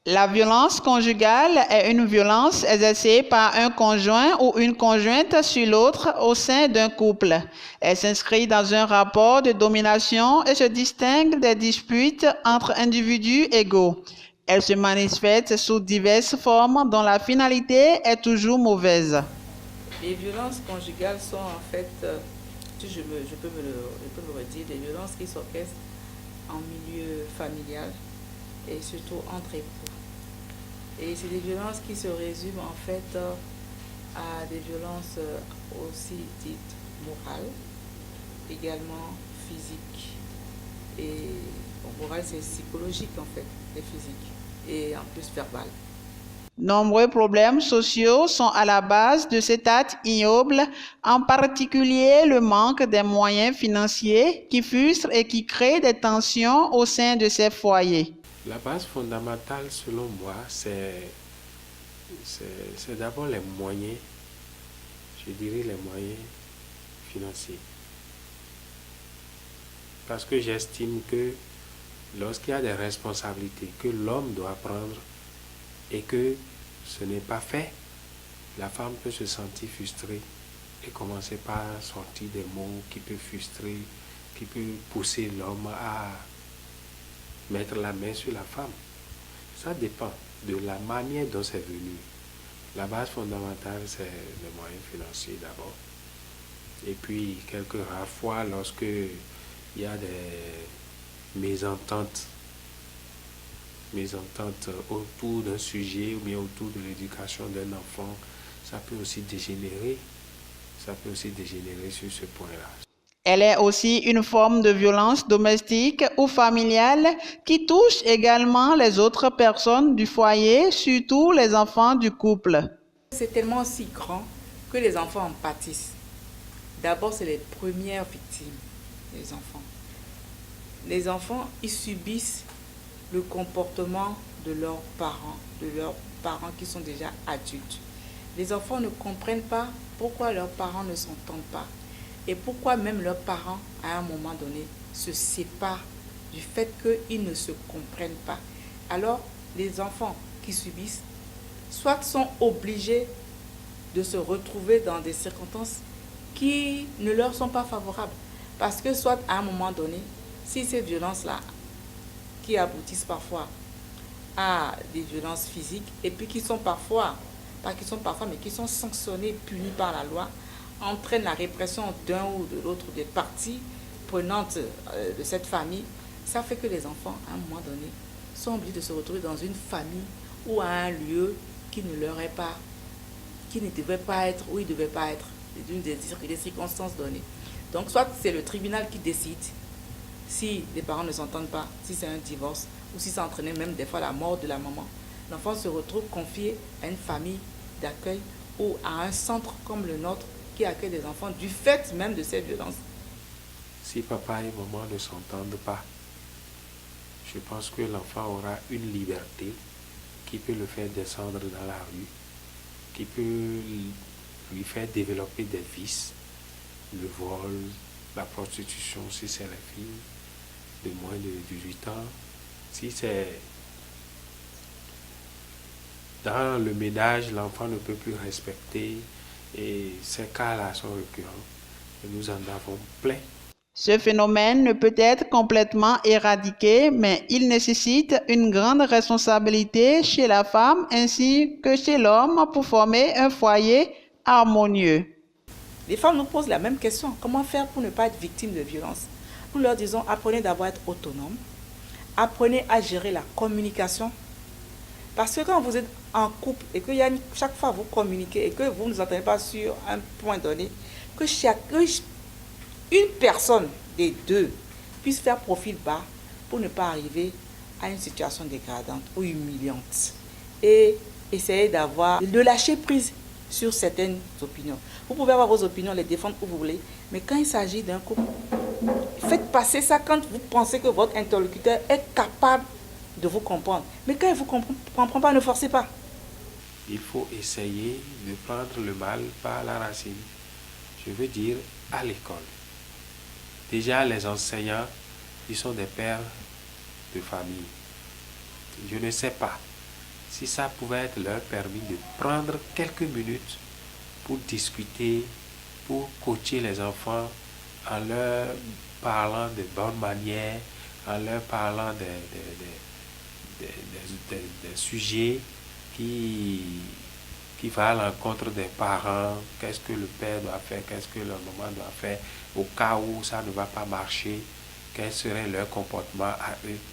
La violence conjugale est une violence exercée par un conjoint ou une conjointe sur l'autre au sein d'un couple. Elle s'inscrit dans un rapport de domination et se distingue des disputes entre individus égaux. Elle se manifeste sous diverses formes dont la finalité est toujours mauvaise. Les violences conjugales sont en fait, je peux me redire, des violences qui s'orchestrent en milieu familial et surtout entre époux. Et c'est des violences qui se résument en fait à des violences aussi dites morales, également physiques. Et bon, morale, c'est psychologique en fait, et physique, et en plus verbal. Nombreux problèmes sociaux sont à la base de cet acte ignoble, en particulier le manque des moyens financiers qui frustrent et qui créent des tensions au sein de ces foyers. La base fondamentale, selon moi, c'est d'abord les moyens, je dirais les moyens financiers. Parce que j'estime que lorsqu'il y a des responsabilités que l'homme doit prendre et que ce n'est pas fait, la femme peut se sentir frustrée et commencer par sortir des mots qui peuvent frustrer, qui peuvent pousser l'homme à mettre la main sur la femme. Ça dépend de la manière dont c'est venu. La base fondamentale, c'est les moyens financiers d'abord. Et puis, quelques rares fois, lorsque il y a des mésententes autour d'un sujet ou bien autour de l'éducation d'un enfant, ça peut aussi dégénérer. Ça peut aussi dégénérer sur ce point-là. Elle est aussi une forme de violence domestique ou familiale qui touche également les autres personnes du foyer, surtout les enfants du couple. C'est tellement si grand que les enfants en pâtissent. D'abord, c'est les premières victimes, les enfants. Les enfants, ils subissent le comportement de leurs parents qui sont déjà adultes. Les enfants ne comprennent pas pourquoi leurs parents ne s'entendent pas et pourquoi même leurs parents, à un moment donné, se séparent du fait qu'ils ne se comprennent pas. Alors, les enfants qui subissent, soit sont obligés de se retrouver dans des circonstances qui ne leur sont pas favorables. Parce que soit à un moment donné, si ces violences-là, qui aboutissent parfois à des violences physiques, et puis qui sont parfois, pas qui sont parfois, mais qui sont sanctionnées, punies par la loi, entraînent la répression d'un ou de l'autre des parties prenantes de cette famille, ça fait que les enfants, à un moment donné, sont obligés de se retrouver dans une famille ou à un lieu qui ne leur est pas, qui ne devait pas être, où ils ne devaient pas être, d'une des circonstances données. Donc, soit c'est le tribunal qui décide si les parents ne s'entendent pas, si c'est un divorce, ou si ça entraînait même des fois la mort de la maman. L'enfant se retrouve confié à une famille d'accueil ou à un centre comme le nôtre qui accueille des enfants du fait même de ces violences. Si papa et maman ne s'entendent pas, je pense que l'enfant aura une liberté qui peut le faire descendre dans la rue, qui peut lui faire développer des vices, le vol, la prostitution si c'est la fille de moins de 18 ans, si c'est dans le ménage, l'enfant ne peut plus respecter et ces cas-là sont récurrents et nous en avons plein. Ce phénomène ne peut être complètement éradiqué, mais il nécessite une grande responsabilité chez la femme ainsi que chez l'homme pour former un foyer harmonieux. Les femmes nous posent la même question. Comment faire pour ne pas être victime de violence? Nous leur disons, apprenez d'abord à être autonome. Apprenez à gérer la communication. Parce que quand vous êtes en couple et que chaque fois vous communiquez et que vous ne vous entendez pas sur un point donné, que une personne des deux puisse faire profil bas pour ne pas arriver à une situation dégradante ou humiliante. Et essayer de lâcher prise sur certaines opinions. Vous pouvez avoir vos opinions, les défendre où vous voulez, mais quand il s'agit d'un couple, faites passer ça quand vous pensez que votre interlocuteur est capable de vous comprendre. Mais quand il ne vous comprend pas, ne forcez pas. Il faut essayer de prendre le mal par la racine. Je veux dire à l'école. Déjà, les enseignants, ils sont des pères de famille. Je ne sais pas si ça pouvait être leur permis de prendre quelques minutes pour discuter, pour coacher les enfants en leur parlant de bonnes manières, en leur parlant des sujets qui va à l'encontre des parents, qu'est-ce que le père doit faire, qu'est-ce que la maman doit faire, au cas où ça ne va pas marcher, quel serait leur comportement à eux.